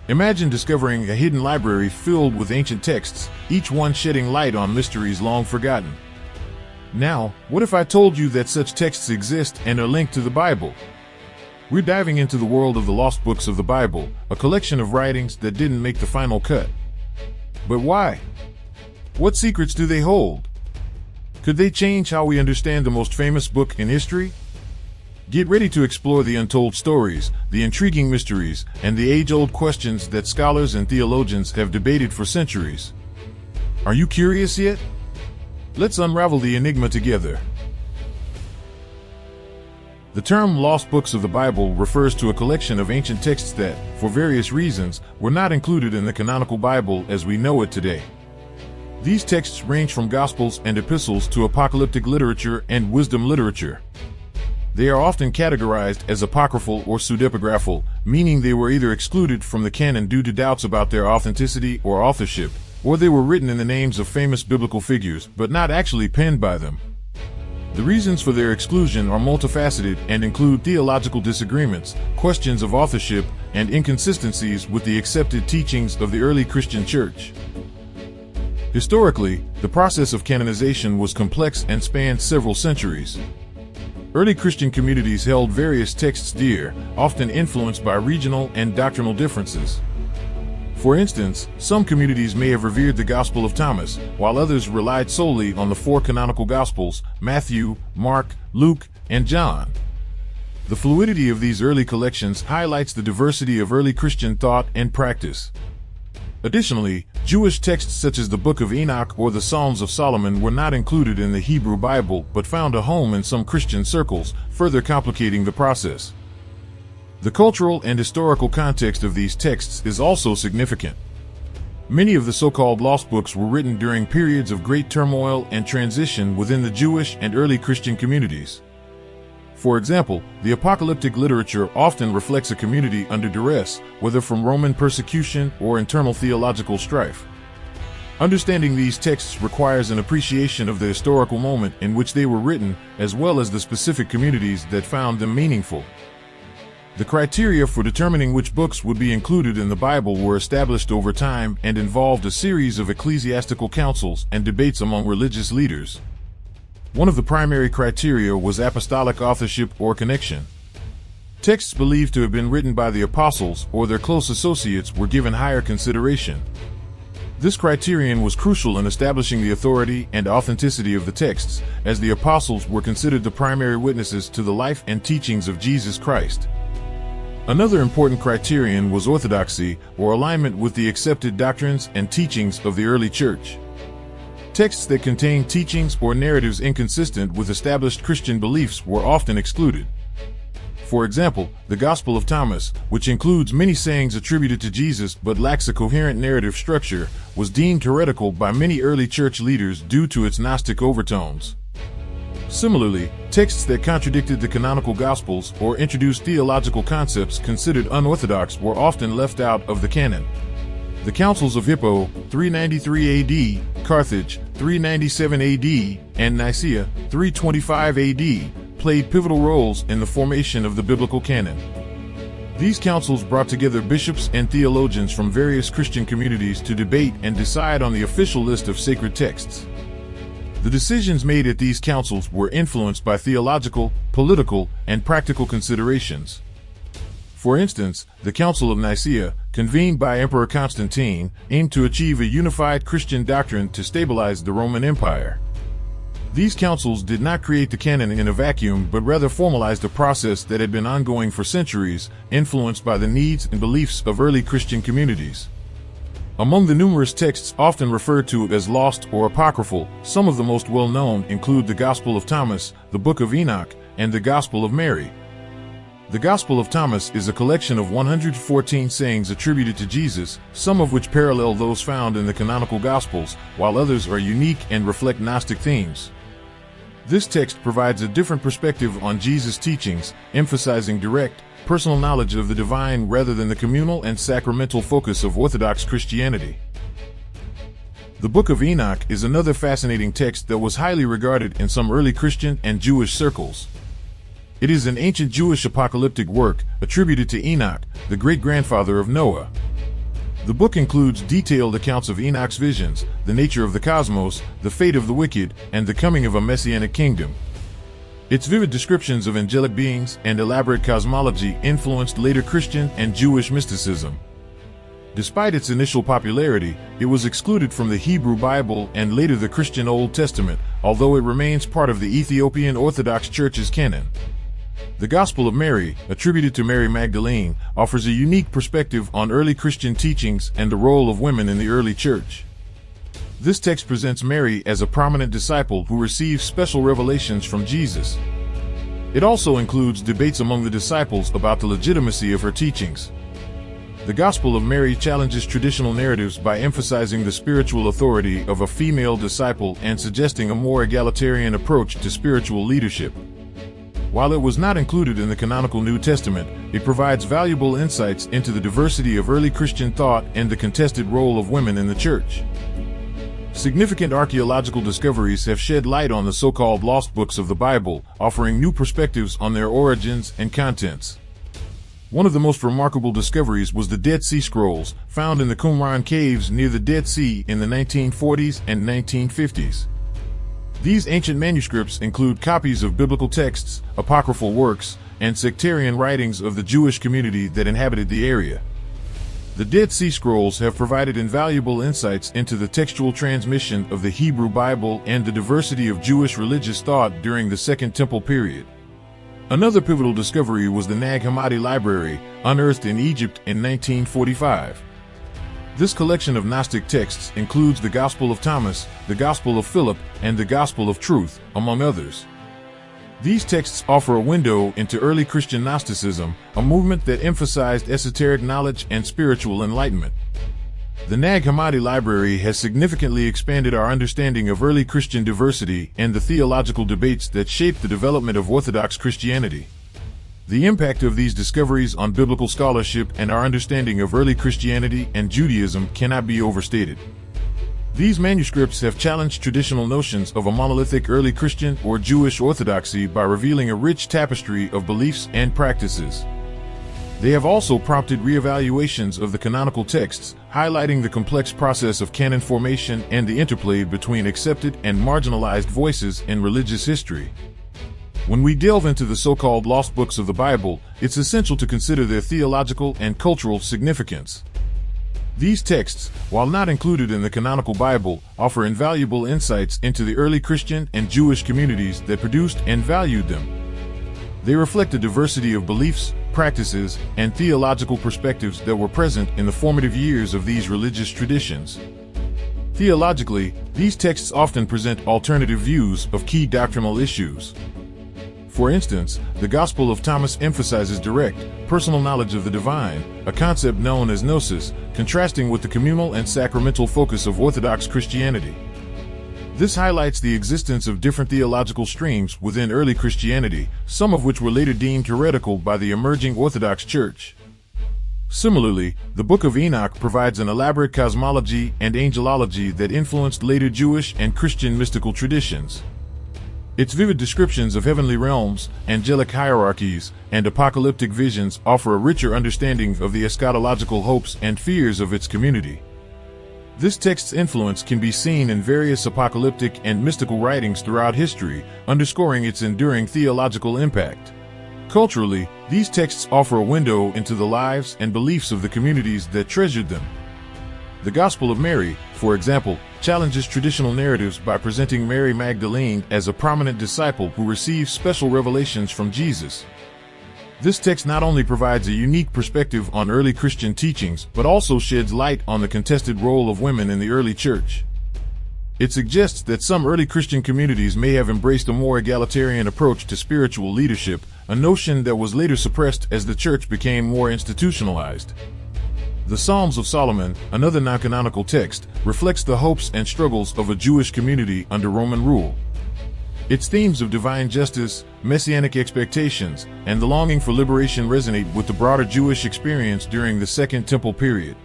Imagine discovering a hidden library filled with ancient texts, each one shedding light on mysteries long forgotten. Now, what if I told you that such texts exist and are linked to the Bible? We're diving into the world of the lost books of the Bible, a collection of writings that didn't make the final cut. But why? What secrets do they hold? Could they change how we understand the most famous book in history? Get ready to explore the untold stories, the intriguing mysteries, and the age-old questions that scholars and theologians have debated for centuries. Are you curious yet? Let's unravel the enigma together. The term lost books of the Bible refers to a collection of ancient texts that, for various reasons, were not included in the canonical Bible as we know it today. These texts range from Gospels and epistles to apocalyptic literature and wisdom literature. They are often categorized as apocryphal or pseudepigraphal, meaning they were either excluded from the canon due to doubts about their authenticity or authorship, or they were written in the names of famous biblical figures but not actually penned by them. The reasons for their exclusion are multifaceted and include theological disagreements, questions of authorship, and inconsistencies with the accepted teachings of the early Christian church. Historically, the process of canonization was complex and spanned several centuries. Early Christian communities held various texts dear, often influenced by regional and doctrinal differences. For instance, some communities may have revered the Gospel of Thomas, while others relied solely on the four canonical Gospels, Matthew, Mark, Luke, and John. The fluidity of these early collections highlights the diversity of early Christian thought and practice. Additionally, Jewish texts such as the Book of Enoch or the Psalms of Solomon were not included in the Hebrew Bible but found a home in some Christian circles, further complicating the process. The cultural and historical context of these texts is also significant. Many of the so-called lost books were written during periods of great turmoil and transition within the Jewish and early Christian communities. For example, the apocalyptic literature often reflects a community under duress, whether from Roman persecution or internal theological strife. Understanding these texts requires an appreciation of the historical moment in which they were written, as well as the specific communities that found them meaningful. The criteria for determining which books would be included in the Bible were established over time and involved a series of ecclesiastical councils and debates among religious leaders. One of the primary criteria was apostolic authorship or connection. Texts believed to have been written by the apostles or their close associates were given higher consideration. This criterion was crucial in establishing the authority and authenticity of the texts, as the apostles were considered the primary witnesses to the life and teachings of Jesus Christ. Another important criterion was orthodoxy, or alignment with the accepted doctrines and teachings of the early church. Texts that contained teachings or narratives inconsistent with established Christian beliefs were often excluded. For example, the Gospel of Thomas, which includes many sayings attributed to Jesus but lacks a coherent narrative structure, was deemed heretical by many early church leaders due to its Gnostic overtones. Similarly, texts that contradicted the canonical Gospels or introduced theological concepts considered unorthodox were often left out of the canon. The Councils of Hippo, 393 AD, Carthage, 397 AD, and Nicaea, 325 AD, played pivotal roles in the formation of the biblical canon. These councils brought together bishops and theologians from various Christian communities to debate and decide on the official list of sacred texts. The decisions made at these councils were influenced by theological, political, and practical considerations. For instance, the Council of Nicaea, convened by Emperor Constantine, aimed to achieve a unified Christian doctrine to stabilize the Roman Empire. These councils did not create the canon in a vacuum but rather formalized a process that had been ongoing for centuries, influenced by the needs and beliefs of early Christian communities. Among the numerous texts often referred to as lost or apocryphal, some of the most well-known include the Gospel of Thomas, the Book of Enoch, and the Gospel of Mary. The Gospel of Thomas is a collection of 114 sayings attributed to Jesus, some of which parallel those found in the canonical Gospels, while others are unique and reflect Gnostic themes. This text provides a different perspective on Jesus' teachings, emphasizing direct, personal knowledge of the divine rather than the communal and sacramental focus of Orthodox Christianity. The Book of Enoch is another fascinating text that was highly regarded in some early Christian and Jewish circles. It is an ancient Jewish apocalyptic work attributed to Enoch, the great-grandfather of Noah. The book includes detailed accounts of Enoch's visions, the nature of the cosmos, the fate of the wicked, and the coming of a messianic kingdom. Its vivid descriptions of angelic beings and elaborate cosmology influenced later Christian and Jewish mysticism. Despite its initial popularity, it was excluded from the Hebrew Bible and later the Christian Old Testament, although it remains part of the Ethiopian Orthodox Church's canon. The Gospel of Mary, attributed to Mary Magdalene, offers a unique perspective on early Christian teachings and the role of women in the early church. This text presents Mary as a prominent disciple who receives special revelations from Jesus. It also includes debates among the disciples about the legitimacy of her teachings. The Gospel of Mary challenges traditional narratives by emphasizing the spiritual authority of a female disciple and suggesting a more egalitarian approach to spiritual leadership. While it was not included in the canonical New Testament, it provides valuable insights into the diversity of early Christian thought and the contested role of women in the church. Significant archaeological discoveries have shed light on the so-called lost books of the Bible, offering new perspectives on their origins and contents. One of the most remarkable discoveries was the Dead Sea Scrolls, found in the Qumran caves near the Dead Sea in the 1940s and 1950s. These ancient manuscripts include copies of biblical texts, apocryphal works, and sectarian writings of the Jewish community that inhabited the area. The Dead Sea Scrolls have provided invaluable insights into the textual transmission of the Hebrew Bible and the diversity of Jewish religious thought during the Second Temple period. Another pivotal discovery was the Nag Hammadi Library, unearthed in Egypt in 1945. This collection of Gnostic texts includes the Gospel of Thomas, the Gospel of Philip, and the Gospel of Truth, among others. These texts offer a window into early Christian Gnosticism, a movement that emphasized esoteric knowledge and spiritual enlightenment. The Nag Hammadi Library has significantly expanded our understanding of early Christian diversity and the theological debates that shaped the development of Orthodox Christianity. The impact of these discoveries on biblical scholarship and our understanding of early Christianity and Judaism cannot be overstated. These manuscripts have challenged traditional notions of a monolithic early Christian or Jewish orthodoxy by revealing a rich tapestry of beliefs and practices. They have also prompted reevaluations of the canonical texts, highlighting the complex process of canon formation and the interplay between accepted and marginalized voices in religious history. When we delve into the so-called lost books of the Bible, it's essential to consider their theological and cultural significance. These texts, while not included in the canonical Bible, offer invaluable insights into the early Christian and Jewish communities that produced and valued them. They reflect a diversity of beliefs, practices, and theological perspectives that were present in the formative years of these religious traditions. Theologically, these texts often present alternative views of key doctrinal issues. For instance, the Gospel of Thomas emphasizes direct, personal knowledge of the divine, a concept known as gnosis, contrasting with the communal and sacramental focus of Orthodox Christianity. This highlights the existence of different theological streams within early Christianity, some of which were later deemed heretical by the emerging Orthodox Church. Similarly, the Book of Enoch provides an elaborate cosmology and angelology that influenced later Jewish and Christian mystical traditions. Its vivid descriptions of heavenly realms, angelic hierarchies, and apocalyptic visions offer a richer understanding of the eschatological hopes and fears of its community. This text's influence can be seen in various apocalyptic and mystical writings throughout history, underscoring its enduring theological impact. Culturally, these texts offer a window into the lives and beliefs of the communities that treasured them. The Gospel of Mary, for example, challenges traditional narratives by presenting Mary Magdalene as a prominent disciple who received special revelations from Jesus. This text not only provides a unique perspective on early Christian teachings, but also sheds light on the contested role of women in the early church. It suggests that some early Christian communities may have embraced a more egalitarian approach to spiritual leadership, a notion that was later suppressed as the church became more institutionalized. The Psalms of Solomon, another non-canonical text, reflects the hopes and struggles of a Jewish community under Roman rule. Its themes of divine justice, messianic expectations, and the longing for liberation resonate with the broader Jewish experience during the Second Temple period.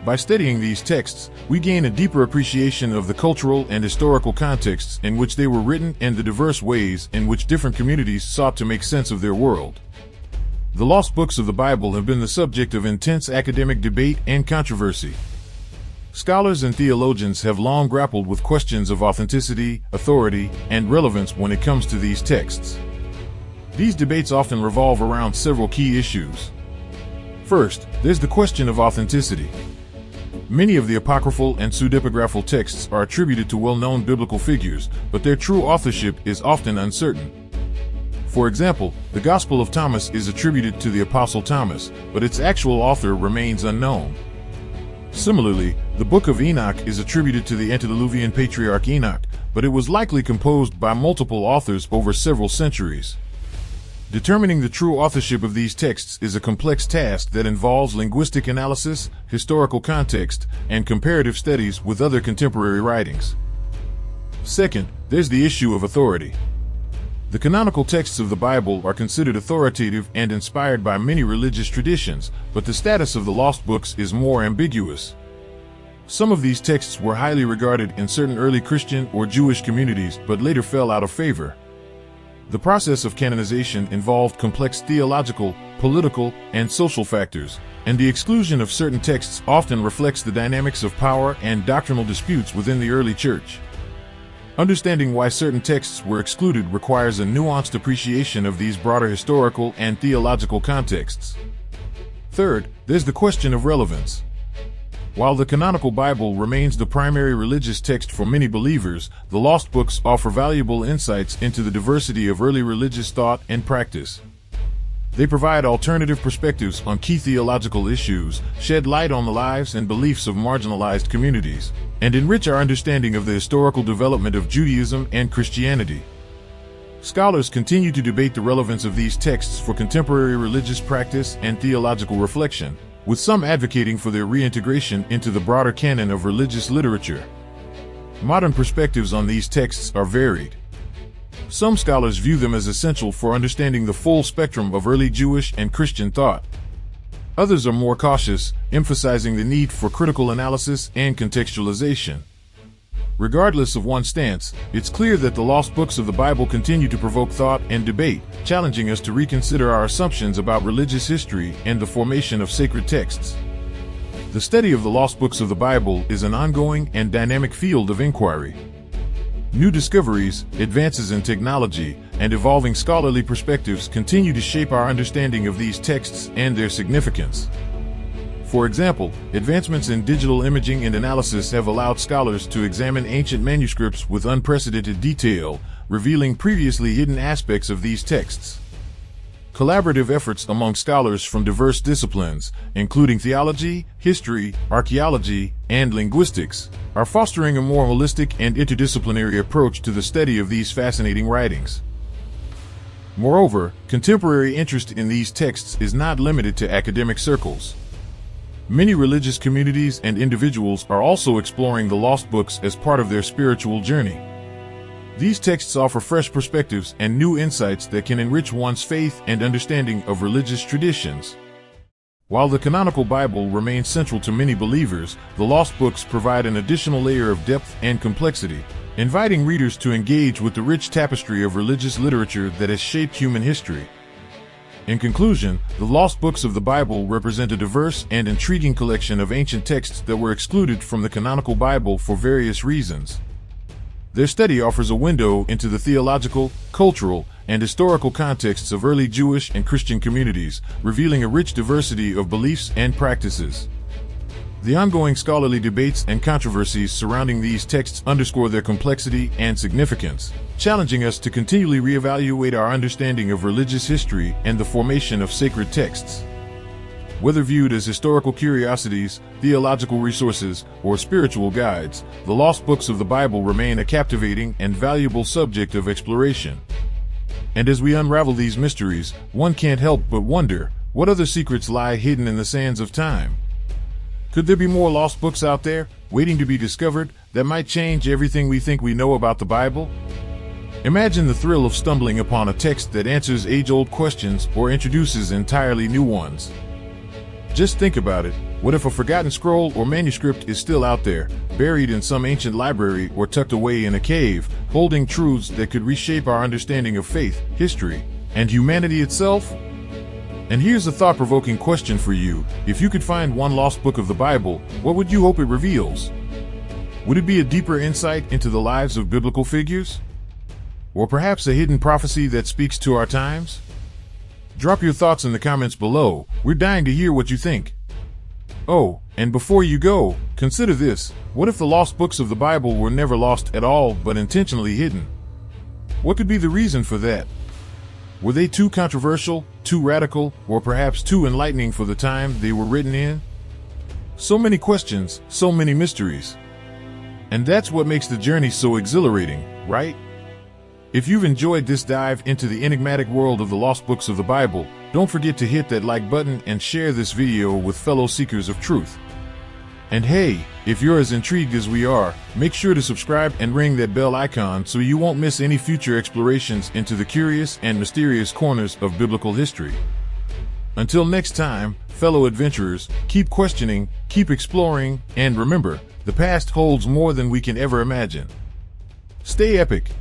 By studying these texts, we gain a deeper appreciation of the cultural and historical contexts in which they were written and the diverse ways in which different communities sought to make sense of their world. The lost books of the Bible have been the subject of intense academic debate and controversy. Scholars and theologians have long grappled with questions of authenticity, authority, and relevance when it comes to these texts. These debates often revolve around several key issues. First, there's the question of authenticity. Many of the apocryphal and pseudepigraphal texts are attributed to well-known biblical figures, but their true authorship is often uncertain. For example, the Gospel of Thomas is attributed to the Apostle Thomas, but its actual author remains unknown. Similarly, the Book of Enoch is attributed to the antediluvian patriarch Enoch, but it was likely composed by multiple authors over several centuries. Determining the true authorship of these texts is a complex task that involves linguistic analysis, historical context, and comparative studies with other contemporary writings. Second, there's the issue of authority. The canonical texts of the Bible are considered authoritative and inspired by many religious traditions, but the status of the lost books is more ambiguous. Some of these texts were highly regarded in certain early Christian or Jewish communities, but later fell out of favor. The process of canonization involved complex theological, political, and social factors, and the exclusion of certain texts often reflects the dynamics of power and doctrinal disputes within the early church. Understanding why certain texts were excluded requires a nuanced appreciation of these broader historical and theological contexts. Third, there's the question of relevance. While the canonical Bible remains the primary religious text for many believers, the lost books offer valuable insights into the diversity of early religious thought and practice. They provide alternative perspectives on key theological issues, shed light on the lives and beliefs of marginalized communities, and enrich our understanding of the historical development of Judaism and Christianity. Scholars continue to debate the relevance of these texts for contemporary religious practice and theological reflection, with some advocating for their reintegration into the broader canon of religious literature. Modern perspectives on these texts are varied. Some scholars view them as essential for understanding the full spectrum of early Jewish and Christian thought. Others are more cautious, emphasizing the need for critical analysis and contextualization. Regardless of one's stance, it's clear that the lost books of the Bible continue to provoke thought and debate, challenging us to reconsider our assumptions about religious history and the formation of sacred texts. The study of the lost books of the Bible is an ongoing and dynamic field of inquiry. New discoveries, advances in technology, and evolving scholarly perspectives continue to shape our understanding of these texts and their significance. For example, advancements in digital imaging and analysis have allowed scholars to examine ancient manuscripts with unprecedented detail, revealing previously hidden aspects of these texts. Collaborative efforts among scholars from diverse disciplines, including theology, history, archaeology, and linguistics, are fostering a more holistic and interdisciplinary approach to the study of these fascinating writings. Moreover, contemporary interest in these texts is not limited to academic circles. Many religious communities and individuals are also exploring the lost books as part of their spiritual journey. These texts offer fresh perspectives and new insights that can enrich one's faith and understanding of religious traditions. While the canonical Bible remains central to many believers, the lost books provide an additional layer of depth and complexity, inviting readers to engage with the rich tapestry of religious literature that has shaped human history. In conclusion, the lost books of the Bible represent a diverse and intriguing collection of ancient texts that were excluded from the canonical Bible for various reasons. Their study offers a window into the theological, cultural, and historical contexts of early Jewish and Christian communities, revealing a rich diversity of beliefs and practices. The ongoing scholarly debates and controversies surrounding these texts underscore their complexity and significance, challenging us to continually reevaluate our understanding of religious history and the formation of sacred texts. Whether viewed as historical curiosities, theological resources, or spiritual guides, the lost books of the Bible remain a captivating and valuable subject of exploration. And as we unravel these mysteries, one can't help but wonder, what other secrets lie hidden in the sands of time? Could there be more lost books out there, waiting to be discovered, that might change everything we think we know about the Bible? Imagine the thrill of stumbling upon a text that answers age-old questions or introduces entirely new ones. Just think about it. What if a forgotten scroll or manuscript is still out there, buried in some ancient library or tucked away in a cave, holding truths that could reshape our understanding of faith, history, and humanity itself? And here's a thought-provoking question for you. If you could find one lost book of the Bible, what would you hope it reveals? Would it be a deeper insight into the lives of biblical figures? Or perhaps a hidden prophecy that speaks to our times? Drop your thoughts in the comments below. We're dying to hear what you think. Oh, and before you go, consider this. What if the lost books of the Bible were never lost at all, but intentionally hidden? What could be the reason for that? Were they too controversial, too radical, or perhaps too enlightening for the time they were written in? So many questions, so many mysteries. And that's what makes the journey so exhilarating, right? If you've enjoyed this dive into the enigmatic world of the lost books of the Bible, don't forget to hit that like button and share this video with fellow seekers of truth. And hey, if you're as intrigued as we are, make sure to subscribe and ring that bell icon so you won't miss any future explorations into the curious and mysterious corners of biblical history. Until next time, fellow adventurers, keep questioning, keep exploring, and remember, the past holds more than we can ever imagine. Stay epic.